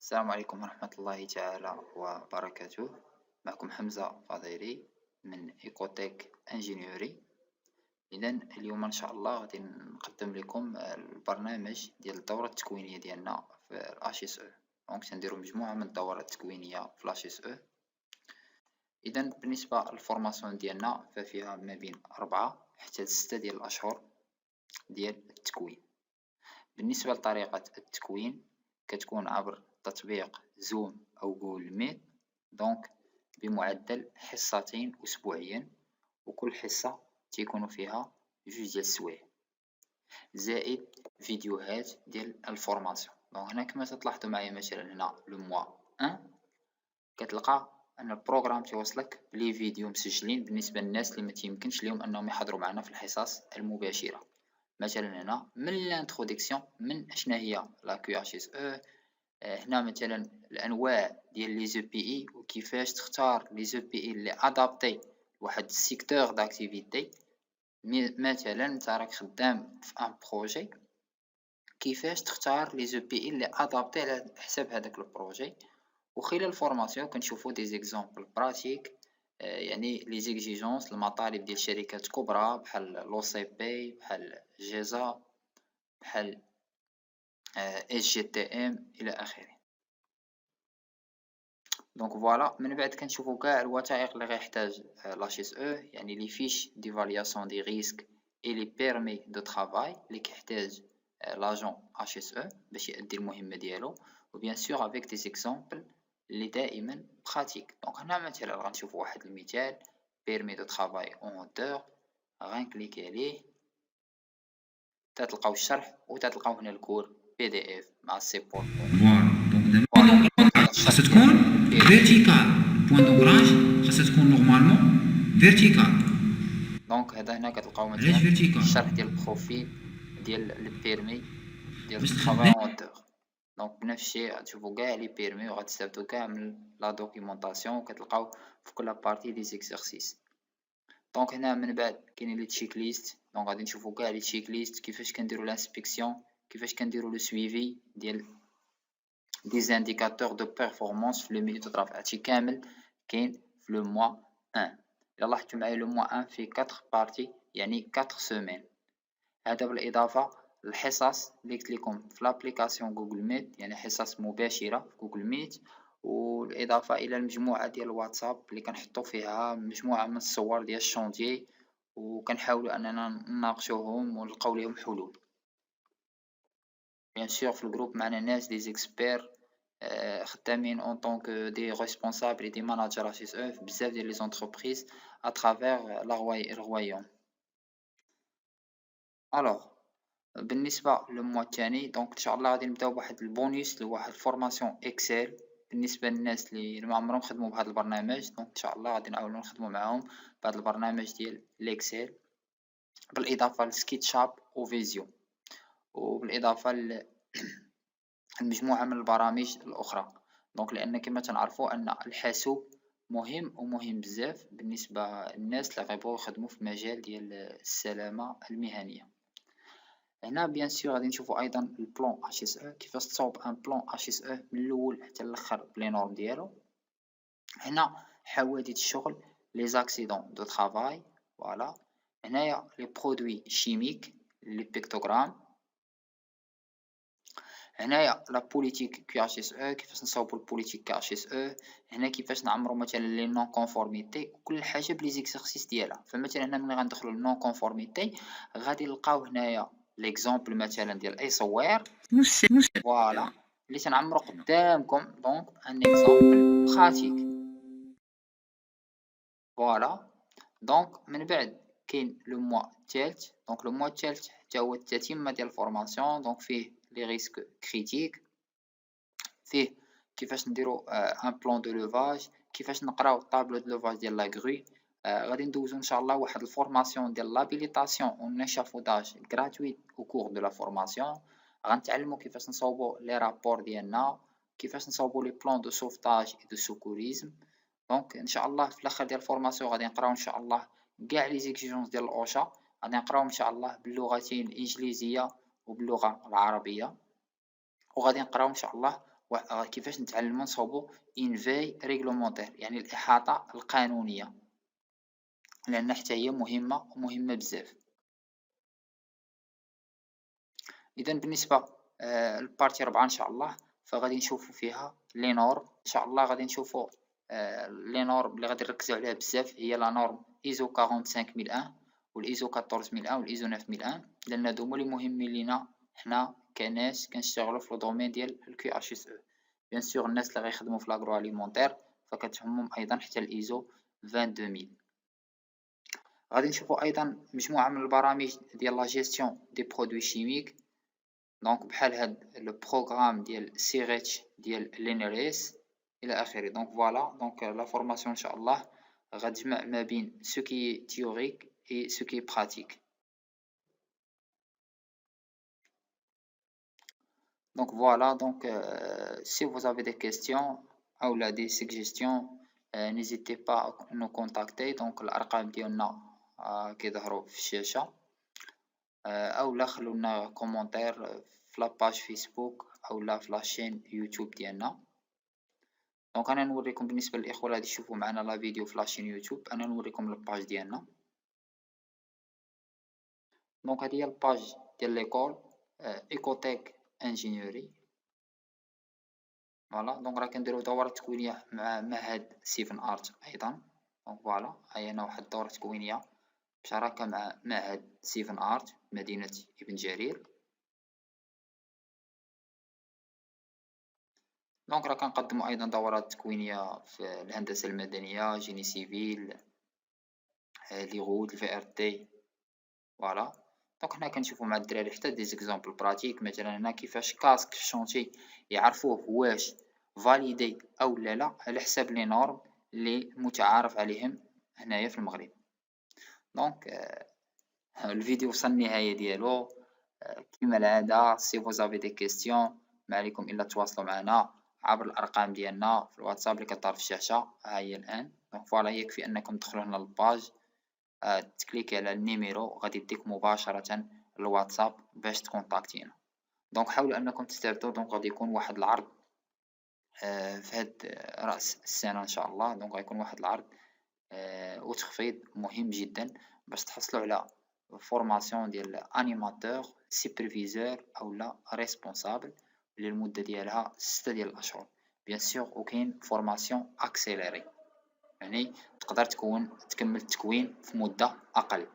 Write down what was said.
السلام عليكم ورحمة الله تعالى وبركاته. معكم حمزة فضيلي من إيكوتيك انجينيوري. إذا اليوم إن شاء الله غادي نقدم لكم البرنامج ديال الدورة التكوينية ديالنا في الاتش اس او. دونك تنديرو مجموعة من الدورات التكوينية في الاتش اس او. إذا بالنسبة للفورماسيون ديالنا ففيها ما بين 4 حتى 6 ديال الأشهر ديال التكوين. بالنسبة لطريقة التكوين كتكون عبر تطبيق زوم أو جوجل ميت، دونك بمعدل حصتين أسبوعيا، وكل حصة تيكون فيها 2 ديال السوايع زائد فيديوهات ديال الفورماسيون. دونك هنا كما تلاحظوا معايا مثلا هنا لو موا 1 كتلقى ان البروغرام تيوصلك بلي فيديو مسجلين بالنسبه للناس اللي ما تيمكنش لهم انهم يحضروا معنا في الحصص المباشره. مثلا هنا من الانتروديكسيون من اشنا هي لا كيو اتش اس او، هنا مثلا الانواع ديال لي زو بي اي وكيفاش تختار لي زو بي اي اللي ادابتي لواحد السيكتور داكتيفيتي. مثلا انت راك خدام في ان بروجي، كيفاش تختار لي زو بي اي اللي ادابتي على حساب هذاك البروجي. وخلال الفورماسيون كنشوفوا دي زيكزامبل براتيك، يعني لي زيكزيجونس المطالب ديال شركات كبرى بحال لو سي بي، بحال جيزا، بحال اس جي تي ام الى اخره. دونك فوالا، من بعد كنشوفوا كاع الوثائق اللي غيحتاج لاش اس او، يعني لي فيش ديفالياسيون دي ريسك اي لي بيرمي دو طرافاي اللي كيحتاج لاجون اش اس او باش يؤدي المهمه ديالو، وبيان سور افيك دي زيكزامبل اللي دائما براتيك. دونك هنا مثلا غنشوفوا واحد المثال بيرمي دو طرافاي اون هوتور، غنكليكي عليه تتلقاو الشرح وتتلقاو هنا الكور بي دي اف مع السيبور. فوالا دونك خاصها تكون فيرتيكال، بوين دونكراج خاصها تكون نورمالمون فيرتيكال. دونك هذا هنا كتلقاو علاش مثلا فيرتيكال؟ الشرح ديال البروفيل ديال البيرمي ديال باش الطرافاي تخدم. اون هوتور. دونك بنفس الشيء غتشوفوا كاع لي بيرمي وغتستافدوا كاع من لا دوكيومونطاسيون، وكتلقاو في كل بارتي دي زيكزارسيس. دونك هنا من بعد كاينين لي تشيك ليست، دونك غادي نشوفوا كاع لي تشيك ليست كيفاش كنديروا لانسبيكسيون، كيفاش كنديروا لو سويفي ديال دي زانديكاتور دو بيرفورمانس في لو مينيت دو طرافاي. هادشي كامل كاين في لو موا 1. الا لاحظتوا معايا لو موا 1 فيه 4 بارتي، يعني 4 سيمين. هذا بالاضافه للحصص اللي قلت لكم في لابليكاسيون جوجل ميت، يعني حصص مباشره في جوجل ميت، والاضافه الى المجموعه ديال الواتساب اللي كنحطوا فيها مجموعه من الصور ديال الشونتيي، وكنحاولوا اننا نناقشوهم ونلقاو لهم حلول. بيان سور في الجروب معنا ناس دي زيكسبير خدامين اون طونك دي ريسبونسابل اي دي ماناجر اش اس او في بزاف ديال لي زونتربريز اترافير الرويوم. الوغ بالنسبه للموا الثاني، دونك ان شاء الله غادي نبداو بواحد البونيس لواحد الفورماسيون اكسل بالنسبه للناس اللي ما عمرهم خدموا بهذا البرنامج. دونك ان شاء الله غادي نحاولوا نخدموا معاهم بهذا البرنامج ديال الاكسل، بالاضافه لسكيتش اب وفيزيو، وبالاضافه المجموعة من البرامج الأخرى. دونك لأن كما تنعرفوا أن الحاسوب مهم ومهم بزاف بالنسبة للناس اللي غيبغيو يخدموا في مجال ديال السلامة المهنية. هنا بيان سور غادي نشوفوا أيضا البلان اش اس او، كيفاش تصاوب ان بلان اش اس او من الأول حتى الآخر بلي نورم ديالو. هنا حوادث الشغل لي زاكسيدون دو طرافاي، فوالا. هنايا لي برودوي شيميك لي بيكتوغرام. هنايا لا بوليتيك كي اش اس او، كيفاش نصاوبو البوليتيك كي اش اس او. هنا كيفاش نعمرو مثلا لي نون كونفورميتي، وكل حاجه بلي زيكسيرسيس ديالها. فمثلا هنا ملي غندخلو للنون كونفورميتي غادي نلقاو هنايا ليكزامبل مثلا ديال اي صوير، فوالا اللي تنعمرو قدامكم. دونك ان اكزامبل براتيك، فوالا. دونك من بعد كاين لو موا الثالث. دونك لو موا الثالث حتى هو التتمه ديال الفورماسيون، دونك فيه لي ريسك كريتيك، فيه كيفاش نديرو ان بلان دو لوفاج، كيفاش نقراو طابلو دو لوفاج ديال لا غرو. غادي ندوزو ان شاء الله واحد الفورماسيون ديال لابيليتاسيون و نيشافوداج غراتويت او كور دو لا فورماسيون. غنتعلمو كيفاش نصاوبو لي رابور ديالنا، كيفاش نصاوبو لي بلان دو سوفتاج و دو سيكوريزم. دونك ان شاء الله في الاخر ديال الفورماسيون غادي نقراو ان شاء الله كاع لي زيكزيجونس ديال الاوشا، غادي نقراو ان شاء الله باللغتين الانجليزيه وباللغه العربيه، وغادي نقراو ان شاء الله كيفاش نتعلمو نصوبو ان في ريغلومونتير، يعني الإحاطة القانونية، لأن حتى هي مهمة بزاف. إذا بالنسبة للبارتي 4 إن شاء الله فغادي نشوفو فيها لي نورم. إن شاء الله غادي نشوفو لي نورم اللي غادي نركزو عليها بزاف هي لا نورم ISO 45001 والإيزو 14001 والإيزو 9001، لأن هادو هما لي مهمين لينا حنا كناس كنشتغلو في الدومين ديال الكي اش اس او. بيان سور الناس اللي غيخدمو في لاغرو اليمونتير فكتهمهم ايضا حتى الإيزو 22000. غادي نشوفو ايضا مجموعة من البرامج ديال لا جيستيون دي برودوي شيميك، دونك بحال هاد لو بروغرام ديال سيريتش ديال لينيريس الى اخره. دونك فوالا، دونك لا فورماسيون ان شاء الله غتجمع ما بين سو كي تيوريك et ce qui est pratique. Donc voilà, donc si vous avez des questions ou là des suggestions, n'hésitez pas à nous contacter. Donc الأرقام ديالنا كيظهروا في الشاشة، أو لا خلونا كومونتير في لاباج فيسبوك أو لا في لاشين يوتيوب ديالنا. دونك أنا نوريكم بالنسبة للإخوة اللي غادي يشوفوا معنا لا فيديو في لاشين يوتيوب، أنا نوريكم الباج ديالنا. دونك هذه هي الباج ديال ليكول إيكوتيك انجينيوري. فوالا، دونك راه كنديرو دورة تكوينية مع معهد 7 ارت ايضا. دونك فوالا، هاي هنا واحد الدورة تكوينية بشراكة مع معهد 7 ارت مدينة ابن جرير. دونك راه كنقدمو ايضا دورات تكوينية في الهندسة المدنية، جيني سيفيل، لي غود، الفي ار تي. فوالا، دونك هنا كنشوفو مع الدراري حتى دي زيكزامبل براتيك. مثلا هنا كيفاش كاسك في الشونتي يعرفوه واش فاليدي او لا على حساب لي نورم اللي متعارف عليهم هنايا في المغرب. دونك الفيديو وصل النهاية ديالو. كما العادة سي فوز افي دي كيستيون ما عليكم الا تواصلوا معنا عبر الارقام ديالنا في الواتساب اللي كتظهر في الشاشة ها هي الان. دونك فوالا، يكفي انكم تدخلوا هنا للباج، تكليكي على النيميرو غادي يديك مباشرة للواتساب باش تكونتاكتينا. دونك حاولوا انكم تستافدوا. دونك غادي يكون واحد العرض في هاد رأس السنة ان شاء الله. دونك غيكون واحد العرض وتخفيض مهم جدا باش تحصلوا على فورماسيون ديال انيماتور سوبرفيزور او لا ريسبونسابل للمدة ديالها 6 ديال الاشهر. بيان سور وكاين فورماسيون اكسيليري، يعني تقدر تكمل التكوين في مدة اقل.